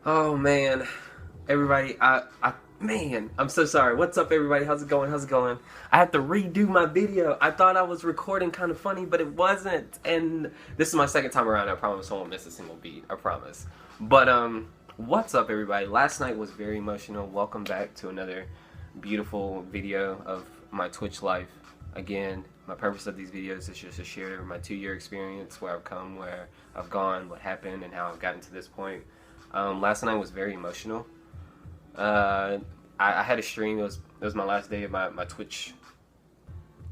Oh man, everybody, man, I'm so sorry. What's up, everybody? How's it going? How's it going? I have to redo my video. I thought I was recording kind of funny, but it wasn't. And this is my second time around. I promise I won't miss a single beat. I promise. But what's up, everybody? Last night was very emotional. Welcome back to another beautiful video of my Twitch life. Again, my purpose of these videos is just to share my 2-year experience, where I've come, where I've gone, what happened, and how I've gotten to this point. Last night was very emotional. I had a stream. It was my last day of my Twitch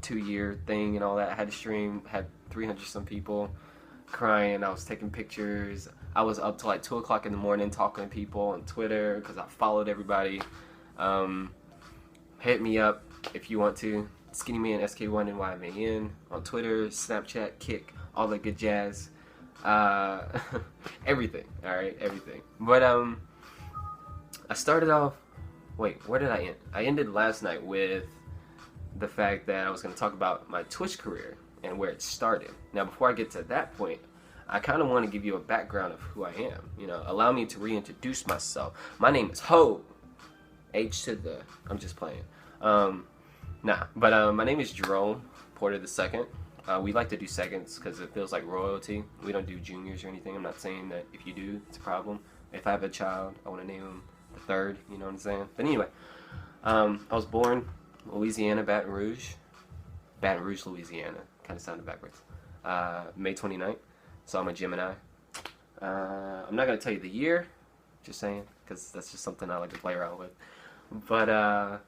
2-year thing and all that. I had a stream, had 300 some people crying. I was taking pictures. I was up till like 2 o'clock in the morning talking to people on Twitter because I followed everybody. Hit me up if you want to. SkinnyMan SK1NYMAN on Twitter, Snapchat, Kick, all that good jazz. Everything, alright, everything. But I started off, wait, where did I end? I ended last night with the fact that I was going to talk about my Twitch career and where it started. Now, before I get to that point, I kind of want to give you a background of who I am. You know, allow me to reintroduce myself. My name is Ho. H to the, I'm just playing. My name is Jerome Porter II. We like to do seconds because it feels like royalty. We don't do juniors or anything. I'm not saying that if you do, it's a problem. If I have a child, I want to name him the third, you know what I'm saying? But anyway, I was born Louisiana, Baton Rouge, Louisiana. Kind of sounded backwards. May 29th, so I'm a Gemini. I'm not going to tell you the year, just saying, because that's just something I like to play around with. But,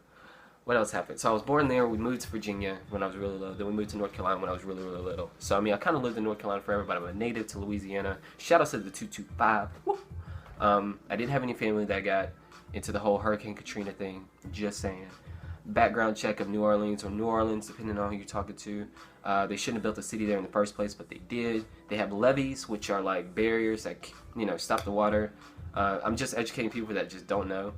what else happened? So I was born there. We moved to Virginia when I was really little. Then we moved to North Carolina when I was really, really little. So, I mean, I kind of lived in North Carolina forever, but I'm a native to Louisiana. Shout out to the 225. Woo! I didn't have any family that got into the whole Hurricane Katrina thing. Just saying. Background check of New Orleans, or New Orleans, depending on who you're talking to. They shouldn't have built a city there in the first place, but they did. They have levees, which are like barriers that, you know, stop the water. I'm just educating people that just don't know.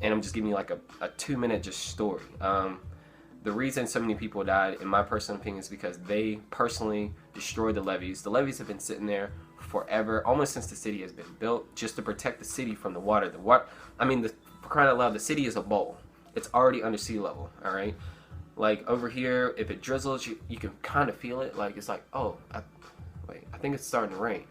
And I'm just giving you like a 2-minute just story. The reason so many people died, in my personal opinion, is because they personally destroyed the levees. The levees have been sitting there forever, almost since the city has been built, just to protect the city from the water. For crying out loud, the city is a bowl. It's already under sea level, all right? Like over here, if it drizzles, you can kind of feel it. Like it's like, oh, I think it's starting to rain.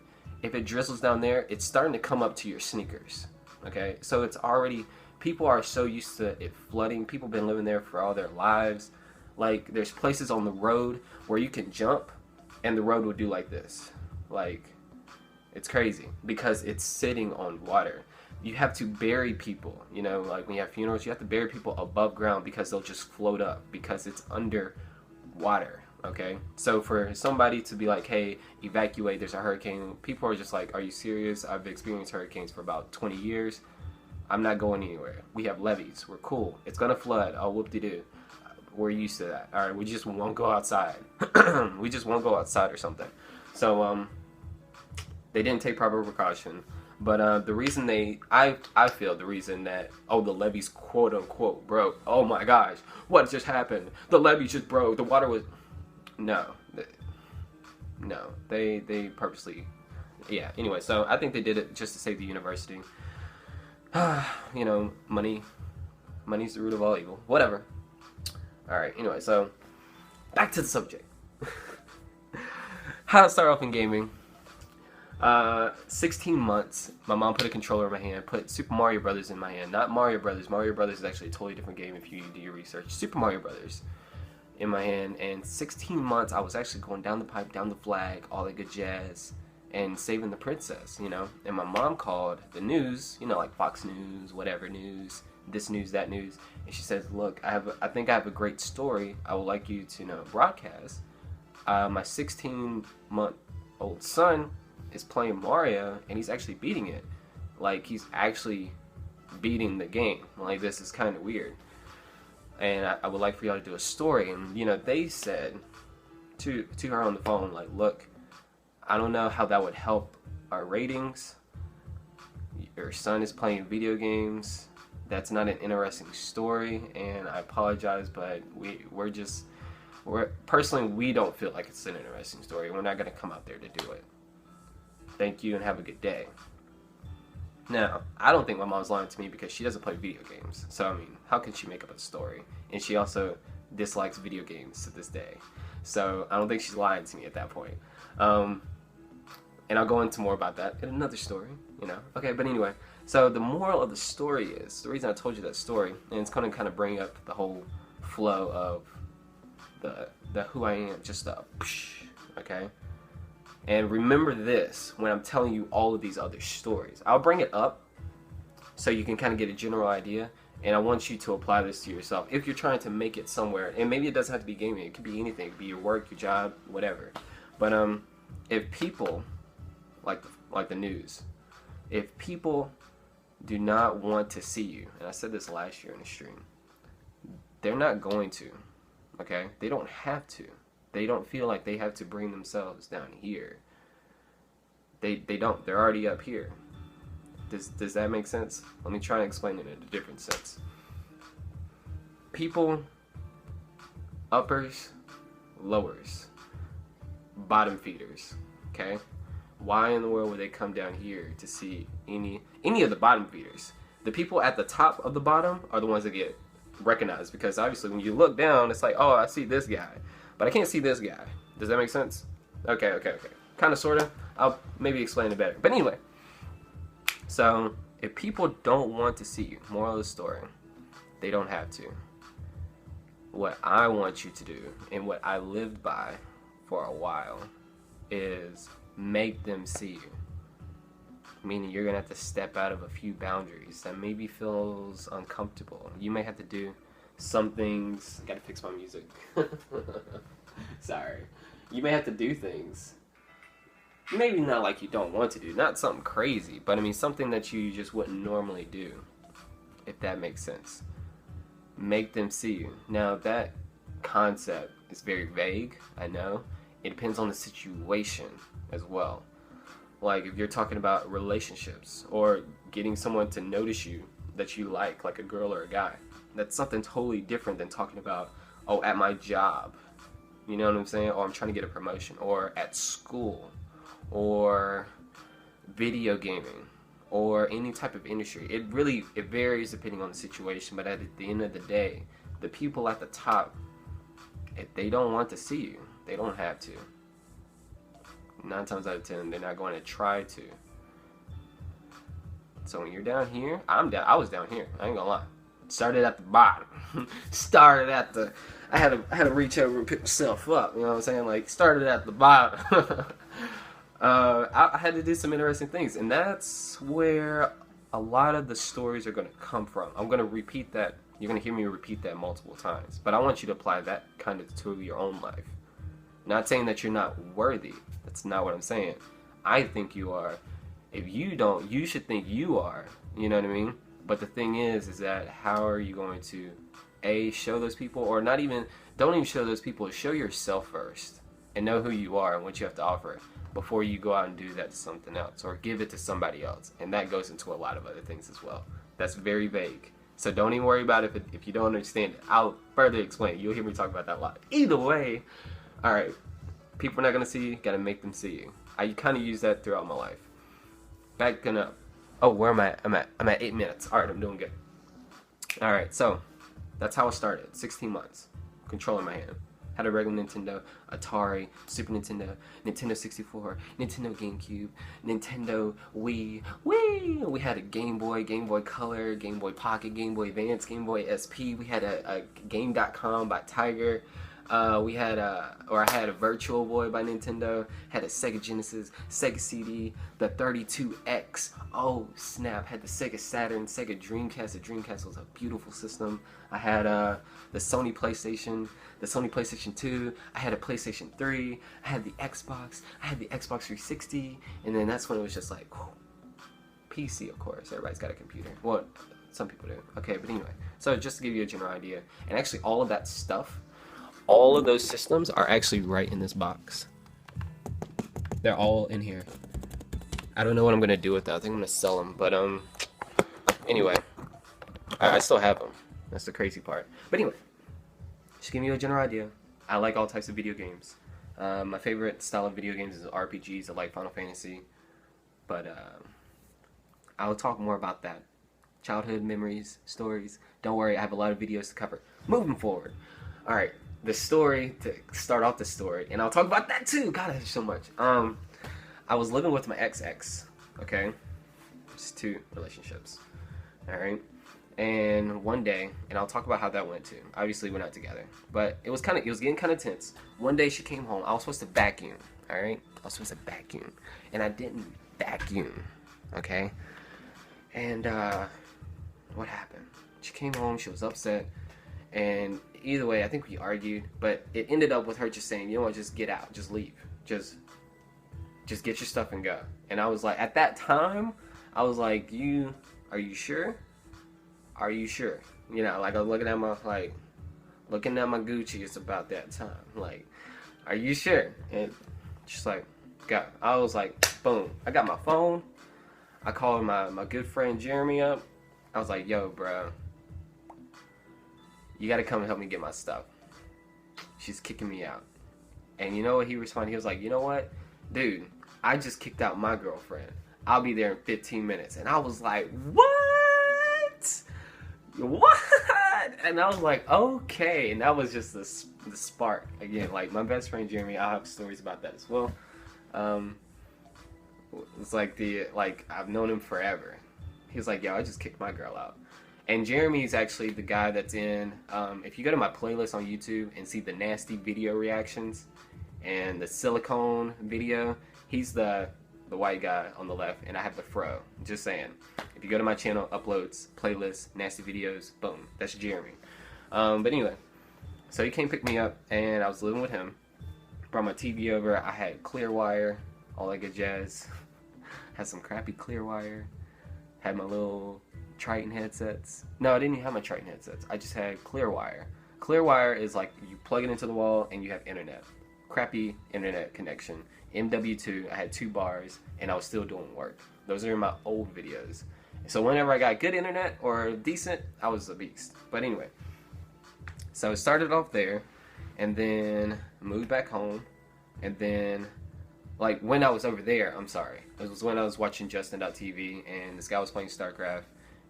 If it drizzles down there, it's starting to come up to your sneakers, okay? So it's already... People are so used to it flooding. People have been living there for all their lives. Like, there's places on the road where you can jump and the road will do like this. Like, it's crazy because it's sitting on water. You have to bury people, you know, like when you have funerals, you have to bury people above ground because they'll just float up because it's under water, okay? So for somebody to be like, hey, evacuate, there's a hurricane, people are just like, are you serious? I've experienced hurricanes for about 20 years. I'm not going anywhere. We have levees. We're cool. It's gonna flood. Oh, whoop-de-doo. We're used to that. All right, we just won't go outside. We just won't go outside or something. So they didn't take proper precaution. But the reason I feel the reason that the levees quote unquote broke. Oh my gosh, what just happened? The levees just broke. The water was no. They purposely, yeah. Anyway, so I think they did it just to save the university. You know, money's the root of all evil. Whatever. Alright, anyway, so back to the subject. How to start off in gaming. 16 months, my mom put a controller in my hand, put Super Mario Brothers in my hand. Not Mario Brothers. Mario Brothers is actually a totally different game if you do your research. Super Mario Brothers in my hand, and 16 months I was actually going down the pipe, down the flag, all that good jazz, and saving the princess, you know. And my mom called the news, you know, like Fox News, whatever news, this news, that news, and she says, look, I think I have a great story I would like you to, you know, broadcast. My 16-month-old son is playing Mario, and he's actually beating it. Like, he's actually beating the game. Like, this is kind of weird. And I would like for y'all to do a story. And, you know, they said to her on the phone, like, look, I don't know how that would help our ratings. Your son is playing video games. That's not an interesting story, and I apologize, but personally, we don't feel like it's an interesting story. We're not going to come out there to do it. Thank you and have a good day. Now, I don't think my mom's lying to me because she doesn't play video games. So, I mean, how can she make up a story? And she also dislikes video games to this day. So, I don't think she's lying to me at that point. And I'll go into more about that in another story, you know. Okay, but anyway, so the moral of the story is, the reason I told you that story, and it's going to kind of bring up the whole flow of the who I am, just okay? And remember this when I'm telling you all of these other stories. I'll bring it up so you can kind of get a general idea, and I want you to apply this to yourself. If you're trying to make it somewhere, and maybe it doesn't have to be gaming, it could be anything. It could be your work, your job, whatever. But if people, like the news, if people do not want to see you, and I said this last year in the stream, they're not going to, okay? They don't have to. They don't feel like they have to bring themselves down here. They don't. They're already up here. Does that make sense? Let me try and explain it in a different sense. People, uppers, lowers, bottom feeders, okay? Why in the world would they come down here to see any of the bottom feeders? The people at the top of the bottom are the ones that get recognized, because obviously when you look down, it's like, oh, I see this guy, but I can't see this guy. Does that make sense? Okay. Kind of, sort of. I'll maybe explain it better. But anyway, so if people don't want to see you, moral of the story, they don't have to. What I want you to do, and what I lived by for a while, is make them see you. Meaning you're gonna have to step out of a few boundaries that maybe feels uncomfortable. You may have to do some things. Gotta fix my music. Sorry. You may have to do things, maybe not like you don't want to do, not something crazy, but I mean something that you just wouldn't normally do, if that makes sense. Make them see you. Now that concept is very vague, I know. It depends on the situation as well. Like if you're talking about relationships or getting someone to notice you that you like a girl or a guy, that's something totally different than talking about, oh, at my job, you know what I'm saying? Or I'm trying to get a promotion, or at school, or video gaming, or any type of industry. It varies depending on the situation, but at the end of the day, the people at the top, if they don't want to see you, they don't have to. 9 times out of 10, they're not going to try to. So when you're down here, I was down here, I ain't gonna lie. Started at the bottom. I had to reach over and pick myself up, you know what I'm saying? Like, started at the bottom. I had to do some interesting things, and that's where a lot of the stories are going to come from. I'm going to repeat that. You're going to hear me repeat that multiple times, but I want you to apply that kind of to your own life. Not saying that you're not worthy. That's not what I'm saying. I think you are. If you don't, you should think you are. You know what I mean? But the thing is that how are you going to, A, show those people, or not even, don't even show those people, show yourself first and know who you are and what you have to offer before you go out and do that to something else or give it to somebody else. And that goes into a lot of other things as well. That's very vague. So don't even worry about it if you don't understand it. I'll further explain it. You'll hear me talk about that a lot. Either way, all right, people are not going to see you, got to make them see you. I kind of use that throughout my life. Backing up. Oh, where am I? I'm at 8 minutes. All right, I'm doing good. All right, so that's how it started. 16 months. Controller in my hand. Had a regular Nintendo, Atari, Super Nintendo, Nintendo 64, Nintendo GameCube, Nintendo Wii. We had a Game Boy, Game Boy Color, Game Boy Pocket, Game Boy Advance, Game Boy SP. We had a Game.com by Tiger. I had a Virtual Boy by Nintendo, had a Sega Genesis, Sega CD, the 32X, oh snap, had the Sega Saturn, Sega Dreamcast. The Dreamcast was a beautiful system. I had the Sony PlayStation, the Sony PlayStation 2, I had a PlayStation 3, I had the Xbox, I had the Xbox 360, and then that's when it was just like, whew, PC, of course, everybody's got a computer. Well, some people do. Okay, but anyway, so just to give you a general idea, and actually all of that stuff, all of those systems are actually right in this box. They're all in here. I don't know what I'm gonna do with that. I think I'm gonna sell them, but anyway, I still have them. That's the crazy part. But anyway, just give you a general idea. I like all types of video games. My favorite style of video games is RPGs. I like Final Fantasy, but I'll talk more about that. Childhood memories, stories. Don't worry, I have a lot of videos to cover. Moving forward. All right, the story, to start off the story, and I'll talk about that too. God, there's so much. I was living with my ex, okay? It's 2 relationships. All right? And one day, and I'll talk about how that went too. Obviously, we're not together, but it was getting kind of tense. One day she came home. I was supposed to vacuum, all right? I was supposed to vacuum, and I didn't vacuum, okay? And what happened? She came home. She was upset, and either way, I think we argued, but it ended up with her just saying, "You know what? Just get out. Just leave. Just get your stuff and go." And I was like, at that time, I was like, are you sure? Are you sure? You know, like I was looking at my Gucci's about that time. Like, are you sure? And she's like, go. I was like, boom. I got my phone. I called my good friend Jeremy up. I was like, yo, bro, you gotta come and help me get my stuff. She's kicking me out. And you know what he responded? He was like, you know what? Dude, I just kicked out my girlfriend. I'll be there in 15 minutes. And I was like, what? What? And I was like, okay. And that was just the spark. Again, like my best friend Jeremy, I'll have stories about that as well. It's like I've known him forever. He was like, yo, I just kicked my girl out. And Jeremy's actually the guy that's in, if you go to my playlist on YouTube and see the nasty video reactions and the silicone video, he's the white guy on the left, and I have the fro. Just saying. If you go to my channel, uploads, playlists, nasty videos, boom, that's Jeremy. But anyway, so he came pick me up, and I was living with him. Brought my TV over. I had Clearwire, all that good jazz. Had some crappy Clearwire. Had my little Triton headsets. No, I didn't even have my Triton headsets. I just had Clearwire. Clearwire is like you plug it into the wall and you have internet. Crappy internet connection. MW2, I had 2 bars, and I was still doing work. Those are my old videos. So whenever I got good internet or decent, I was a beast. But anyway, so it started off there, and then moved back home, and then, like, when I was over there, I'm sorry, it was when I was watching Justin.tv, and this guy was playing StarCraft,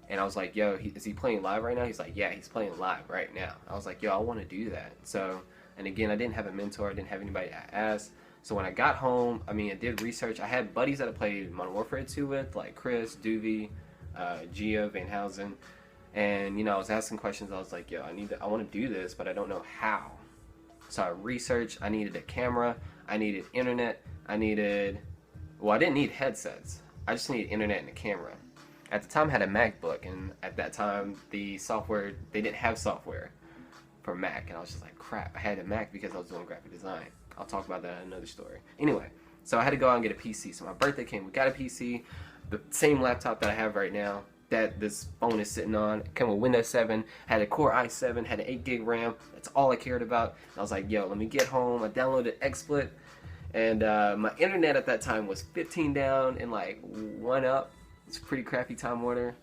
and I was like, yo, is he playing live right now? He's like, yeah, he's playing live right now. I was like, yo, I want to do that. So, and again, I didn't have a mentor, I didn't have anybody to ask. So when I got home, I mean, I did research. I had buddies that I played Modern Warfare 2 with, like Chris, Duvie, Gia, Van Housen, and you know, I was asking questions. I was like, yo, I want to do this, but I don't know how. So I researched. I needed a camera. I needed internet. I didn't need headsets. I just needed internet and a camera. At the time, I had a MacBook, and at that time, they didn't have software for Mac, and I was just like, crap. I had a Mac because I was doing graphic design. I'll talk about that in another story. Anyway, so I had to go out and get a PC. So my birthday came. We got a PC, the same laptop that I have right now, that this phone is sitting on. It came with Windows 7, had a Core i7, had an 8 gig RAM. That's all I cared about. And I was like, yo, let me get home. I downloaded XSplit, and my internet at that time was 15 down and like 1 up. It's a pretty crappy Time Warner.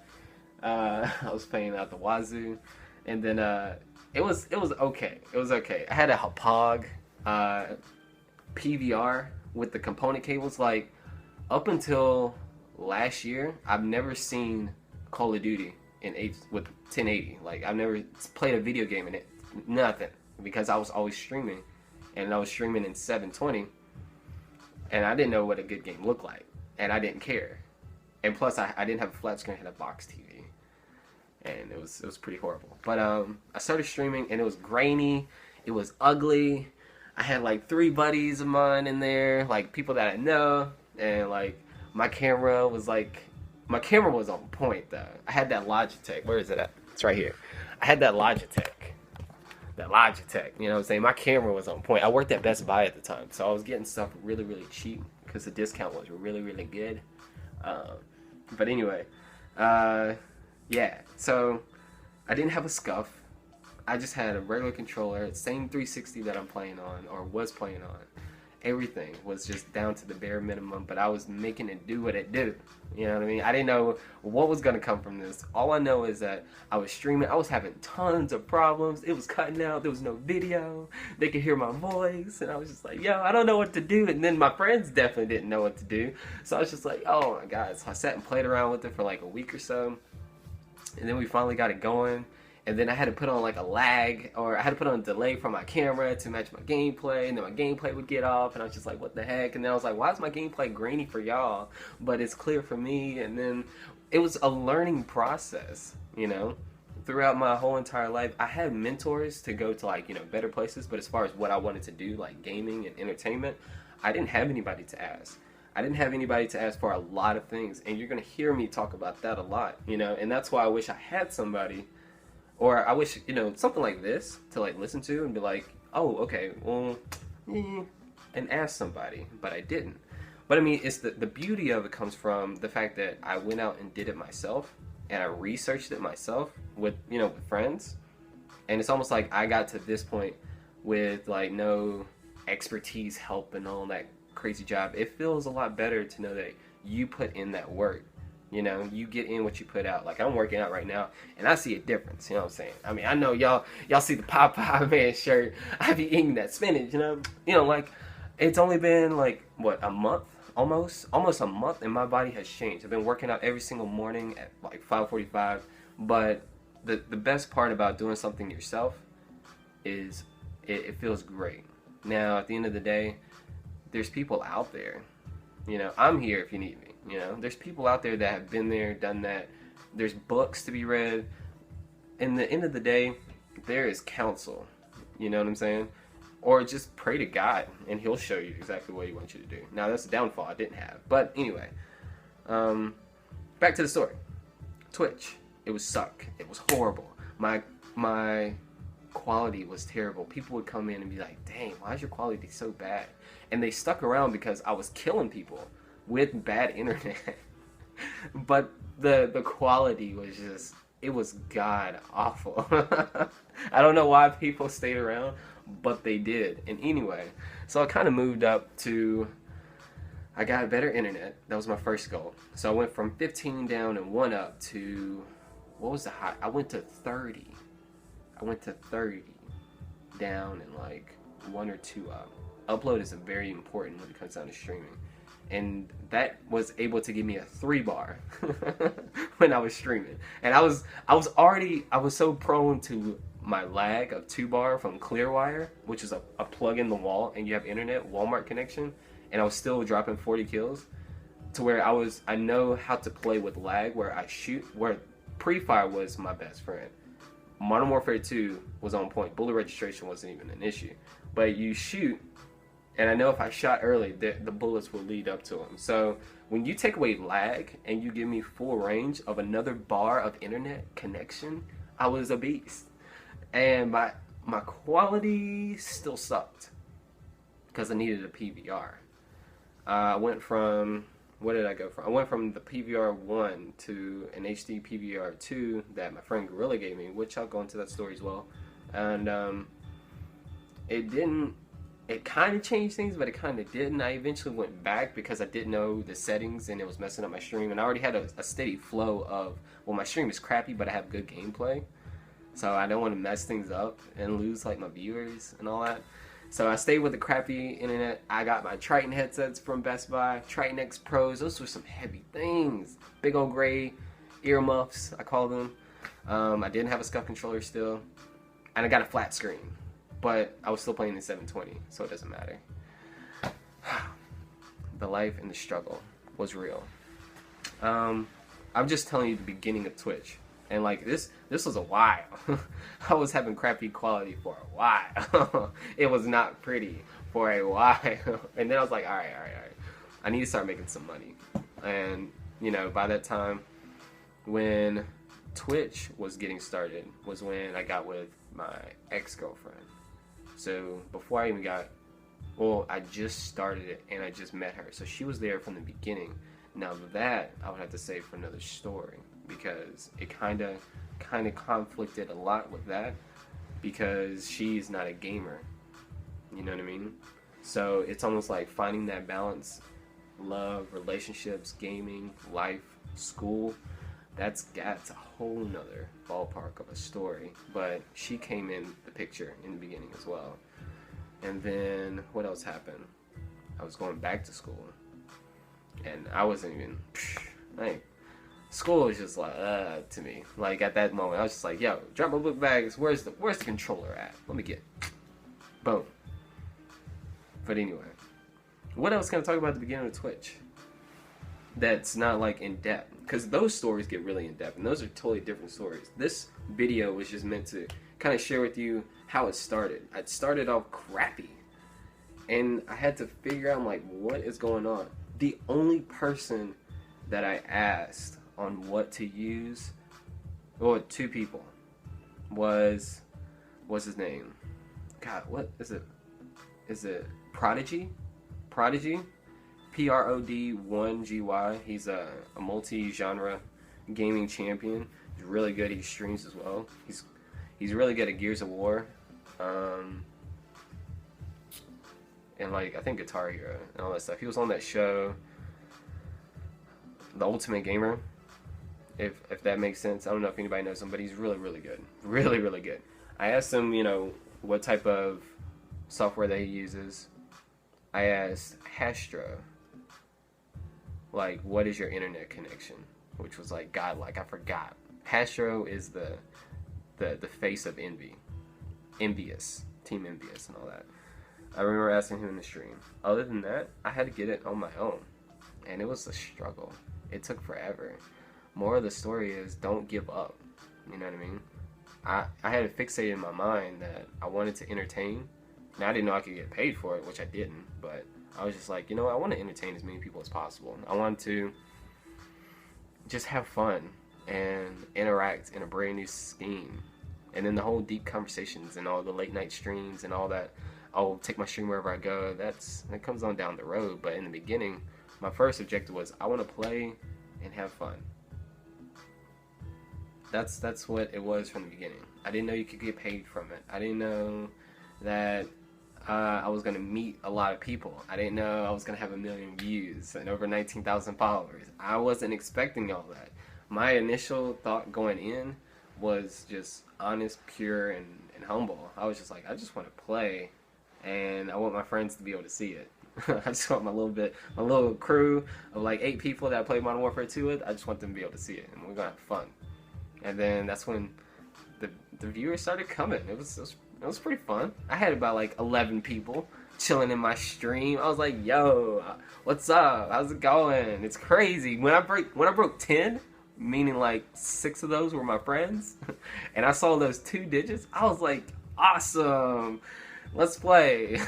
I was paying out the wazoo, and then it was okay. It was okay. I had a Hauppauge PVR with the component cables. Like, up until last year, I've never seen Call of Duty with 1080. Like, I've never played a video game in it. Nothing. Because I was always streaming, and I was streaming in 720, and I didn't know what a good game looked like, and I didn't care. And plus, I didn't have a flat screen, I had a box TV, and it was pretty horrible. But I started streaming, and it was grainy, it was ugly. I had like 3 buddies of mine in there, like people that I know, and like my camera was on point though. I had that Logitech. Where is it at? It's right here. I had that Logitech. You know what I'm saying? My camera was on point. I worked at Best Buy at the time, so I was getting stuff really, really cheap because the discount was really, really good. But anyway, yeah. So I didn't have a SCUF. I just had a regular controller, same 360 that I'm playing on, or was playing on. Everything was just down to the bare minimum, but I was making it do what it do. You know what I mean? I didn't know what was going to come from this. All I know is that I was streaming. I was having tons of problems. It was cutting out. There was no video. They could hear my voice. And I was just like, yo, I don't know what to do. And then my friends definitely didn't know what to do. So I was just like, oh my God. So I sat and played around with it for like a week or so. And then we finally got it going. And then I had to put on like a lag, or I had to put on a delay for my camera to match my gameplay, and then my gameplay would get off, and I was just like, what the heck? And then I was like, why is my gameplay grainy for y'all, but it's clear for me? And then it was a learning process, you know? Throughout my whole entire life, I had mentors to go to like, you know, better places, but as far as what I wanted to do, like gaming and entertainment, I didn't have anybody to ask. I didn't have anybody to ask for a lot of things, and you're going to hear me talk about that a lot, you know? And that's why I wish I had somebody. Or I wish, you know, something like this to like listen to and be like, oh, okay, well, and ask somebody, but I didn't. But I mean, it's the beauty of it comes from the fact that I went out and did it myself, and I researched it myself with, you know, with friends. And it's almost like I got to this point with like no expertise, help, and all that crazy job. It feels a lot better to know that you put in that work. You know, you get in what you put out. Like, I'm working out right now, and I see a difference, you know what I'm saying? I mean, I know y'all see the Popeye Man shirt. I be eating that spinach, you know? You know, like, it's only been, like, what, a month? Almost a month, and my body has changed. I've been working out every single morning at, like, 5:45, but the best part about doing something yourself is it feels great. Now, at the end of the day, there's people out there. You know, I'm here if you need me. You know, there's people out there that have been there, done that. There's books to be read. In the end of the day, there is counsel. You know what I'm saying? Or just pray to God, and He'll show you exactly what He wants you to do. Now, that's a downfall I didn't have. But anyway, back to the story. Twitch. It was suck. It was horrible. My quality was terrible. People would come in and be like, dang, why is your quality so bad? And they stuck around because I was killing people with bad internet. But the quality was just, it was god awful. I don't know why people stayed around, but they did. And anyway, so I kind of moved up to, I got better internet. That was my first goal. So I went from 15 down and 1 up to, what was the high? I went to 30. I went to 30 down and like 1 or 2 up. Upload is very important when it comes down to streaming. And that was able to give me a 3 bar when I was streaming. And I was so prone to my lag of 2 bar from Clearwire, which is a plug in the wall and you have internet, Walmart connection, and I was still dropping 40 kills, to where I know how to play with lag, where I shoot, where pre-fire was my best friend. Modern Warfare 2 was on point. Bullet registration wasn't even an issue. But you shoot, and I know if I shot early, the bullets will lead up to them. So when you take away lag and you give me full range of another bar of internet connection, I was a beast. And my quality still sucked because I needed a PVR. I went from, what did I go from? I went from the PVR 1 to an HD PVR 2 that my friend Gorilla gave me, which I'll go into that story as well. And it kind of changed things, but it kind of didn't. I eventually went back because I didn't know the settings and it was messing up my stream. And I already had a steady flow of, well, my stream is crappy, but I have good gameplay. So I don't want to mess things up and lose like my viewers and all that. So I stayed with the crappy internet. I got my Triton headsets from Best Buy, Triton X Pros. Those were some heavy things. Big old gray earmuffs, I call them. I didn't have a SCUF controller still. And I got a flat screen. But I was still playing in 720, so it doesn't matter. The life and the struggle was real. I'm just telling you the beginning of Twitch. And like this was a while. I was having crappy quality for a while. It was not pretty for a while. And then I was like, all right. I need to start making some money. And, you know, by that time, when Twitch was getting started, was when I got with my ex-girlfriend. So before I even got, well, I just started it and I just met her. So she was there from the beginning. Now that I would have to save for another story, because it kind of conflicted a lot with that, because she's not a gamer. You know what I mean? So it's almost like finding that balance, love, relationships, gaming, life, school. That's a whole nother ballpark of a story. But she came in the picture in the beginning as well. And then what else happened? I was going back to school, and I wasn't even like, school was just like to me. Like at that moment, I was just like, yo, drop my book bags. Where's the controller at? Let me get it. Boom. But anyway, what else can I talk about at the beginning of Twitch? That's not like in depth, because those stories get really in depth, and those are totally different stories. This video was just meant to kind of share with you how it started. It started off crappy, and I had to figure out, like, what is going on. The only person that I asked on what to use, well, two people, what's his name? God, what is it? Is it Prodigy? Prodigy? PROD1GY. He's a multi-genre gaming champion. He's really good. He streams as well. He's really good at Gears of War. And like, I think Guitar Hero and all that stuff. He was on that show, The Ultimate Gamer, if that makes sense. I don't know if anybody knows him, but he's really, really good. Really, really good. I asked him, what type of software that he uses. I asked Hastro, like, what is your internet connection? Which was like, God, like, I forgot. Hastro is the face of Envy. Envious. Team Envious and all that. I remember asking him in the stream. Other than that, I had to get it on my own. And it was a struggle. It took forever. More of the story is, don't give up. You know what I mean? I had it fixated in my mind that I wanted to entertain. Now, I didn't know I could get paid for it, which I didn't. But I was just like, I want to entertain as many people as possible. I want to just have fun and interact in a brand new scheme. And then the whole deep conversations and all the late night streams and all that. I'll take my stream wherever I go. That comes on down the road. But in the beginning, my first objective was, I want to play and have fun. That's what it was from the beginning. I didn't know you could get paid from it. I didn't know that I was going to meet a lot of people. I didn't know I was going to have 1 million views and over 19,000 followers. I wasn't expecting all that. My initial thought going in was just honest, pure, and humble. I was just like, I just want to play, and I want my friends to be able to see it. I just want my little crew of like 8 people that I play Modern Warfare 2 with, I just want them to be able to see it, and we're going to have fun. And then that's when the viewers started coming. It was pretty fun. I had about like 11 people chilling in my stream. I was like, yo, what's up? How's it going? It's crazy. When I broke 10, meaning like 6 of those were my friends, and I saw those 2 digits, I was like, awesome. Let's play.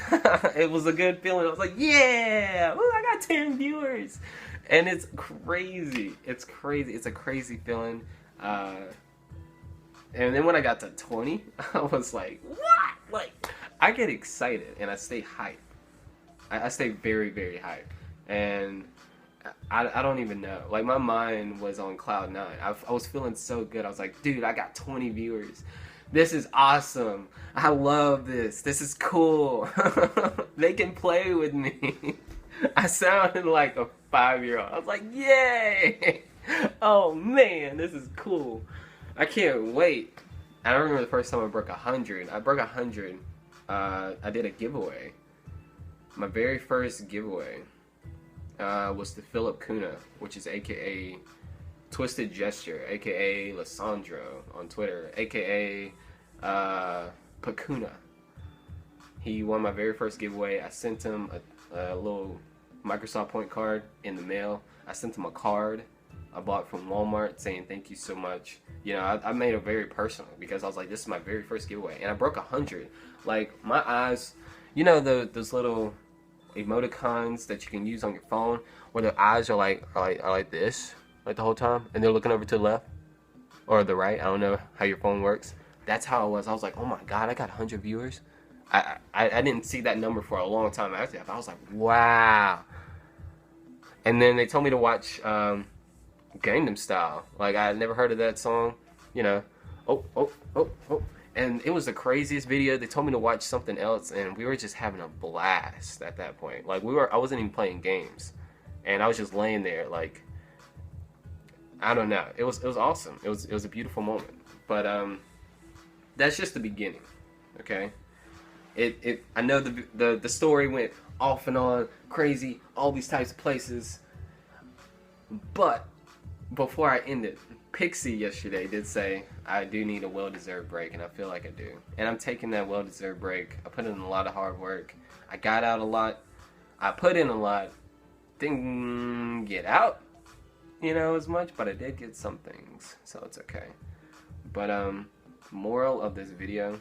It was a good feeling. I was like, yeah, ooh, I got 10 viewers. And it's crazy. It's crazy. It's a crazy feeling. And then when I got to 20, I was like, what? Like, I get excited and I stay hyped. I stay very, very hyped. And I don't even know. Like, my mind was on cloud 9. I was feeling so good. I was like, dude, I got 20 viewers. This is awesome. I love this. This is cool. They can play with me. I sounded like a 5-year-old. I was like, yay! Oh man, this is cool. I can't wait. I remember the first time I broke 100. I broke 100. I did a giveaway. My very first giveaway was to Philip Kuna, which is aka Twisted Gesture, aka Lissandro on Twitter, aka Pakuna. He won my very first giveaway. I sent him a little Microsoft point card in the mail. I sent him a card I bought from Walmart saying thank you so much. I made it very personal because I was like, this is my very first giveaway, and I broke 100. Like, my eyes, those little emoticons that you can use on your phone where the eyes are like this, like the whole time, and they're looking over to the left or the right. I don't know how your phone works. That's how it was. I was like, oh my god, I got 100 viewers. I didn't see that number for a long time after that. I was like, wow. And then they told me to watch Gangnam Style. Like, I had never heard of that song, Oh. And it was the craziest video. They told me to watch something else, and we were just having a blast at that point. Like I wasn't even playing games, and I was just laying there like, I don't know. It was awesome. It was a beautiful moment. But that's just the beginning. Okay. I know the story went off and on, crazy, all these types of places. But before I end it, Pixie yesterday did say I do need a well-deserved break, and I feel like I do. And I'm taking that well-deserved break. I put in a lot of hard work. I got out a lot. I put in a lot. Didn't get out, as much, but I did get some things, so it's okay. But moral of this video,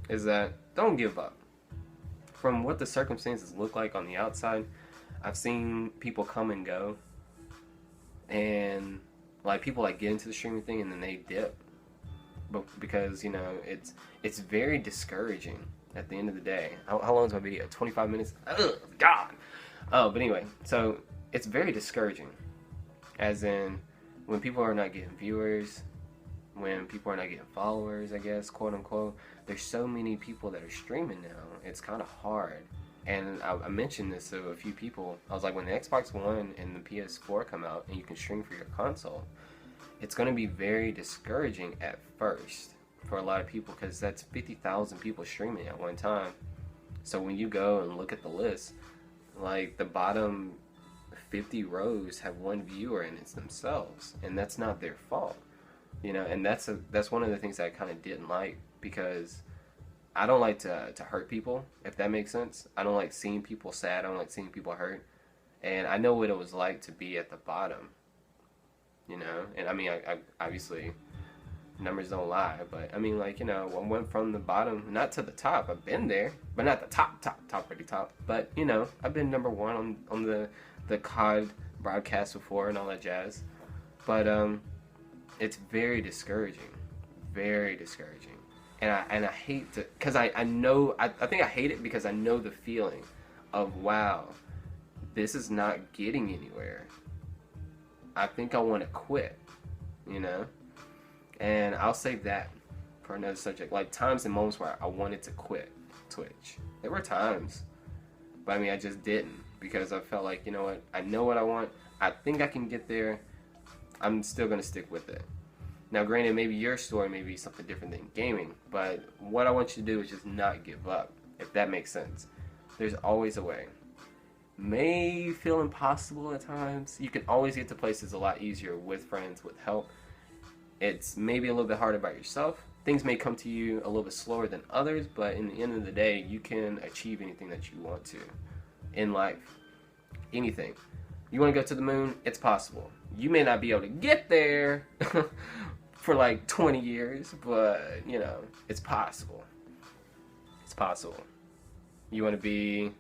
is that don't give up. From what the circumstances look like on the outside, I've seen people come and go. And like people like get into the streaming thing and then they dip, but because it's very discouraging at the end of the day. How long is my video? 25 minutes. Ugh, God. Oh, but anyway, so it's very discouraging, as in when people are not getting viewers, when people are not getting followers, I guess, quote unquote. There's so many people that are streaming now. It's kind of hard. And I mentioned this to a few people. I was like, when the Xbox One and the PS4 come out and you can stream for your console, it's going to be very discouraging at first for a lot of people, because that's 50,000 people streaming at one time. So when you go and look at the list, like the bottom 50 rows have one viewer and it's themselves, and that's not their fault, and that's one of the things that I kind of didn't like, because I don't like to hurt people, if that makes sense. I don't like seeing people sad. I don't like seeing people hurt. And I know what it was like to be at the bottom, And I mean, I obviously, numbers don't lie. But I mean, like, I went from the bottom, not to the top. I've been there, but not the top, pretty top. But, I've been number one on the COD broadcast before and all that jazz. But it's very discouraging. Very discouraging. And I hate to, because I know, I think I hate it because I know the feeling of, wow, this is not getting anywhere. I think I want to quit, and I'll save that for another subject. Like times and moments where I wanted to quit Twitch. There were times, but I mean, I just didn't, because I felt like, what, I know what I want. I think I can get there. I'm still going to stick with it. Now, granted, maybe your story may be something different than gaming, but what I want you to do is just not give up, if that makes sense. There's always a way. May feel impossible at times. You can always get to places a lot easier with friends, with help. It's maybe a little bit harder by yourself. Things may come to you a little bit slower than others, but in the end of the day, you can achieve anything that you want to in life. Anything. You want to go to the moon? It's possible. You may not be able to get there for like 20 years, but, it's possible. It's possible. You want to be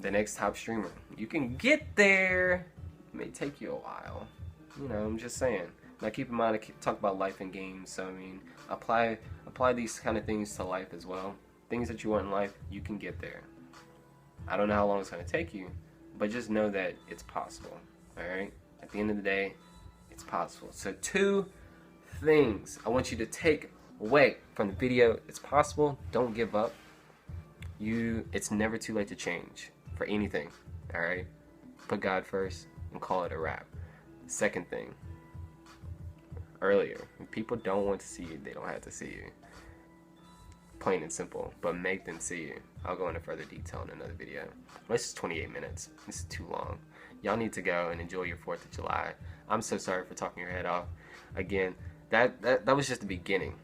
the next top streamer? You can get there. It may take you a while. I'm just saying. Now keep in mind, I talk about life and games, so I mean, apply these kind of things to life as well. Things that you want in life, you can get there. I don't know how long it's going to take you, but just know that it's possible, alright? At the end of the day, it's possible. So 2 things I want you to take away from the video. It's possible. Don't give up. It's never too late to change for anything, alright? Put God first and call it a wrap. Second thing, earlier, if people don't want to see you, they don't have to see you. Plain and simple, but make them see you. I'll go into further detail in another video. This is 28 minutes. This is too long. Y'all need to go and enjoy your 4th of July. I'm so sorry for talking your head off. Again, that was just the beginning.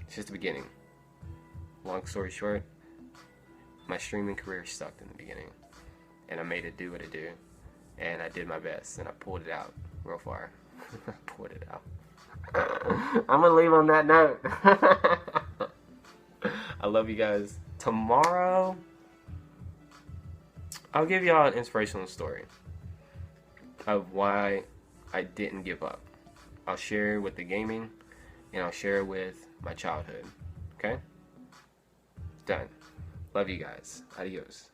It's just the beginning. Long story short, my streaming career sucked in the beginning, and I made it do what it do, and I did my best, and I pulled it out real far. I pulled it out. I'm gonna leave on that note. I love you guys. Tomorrow, I'll give y'all an inspirational story of why I didn't give up. I'll share with the gaming, and I'll share with my childhood. Okay? Done. Love you guys. Adios.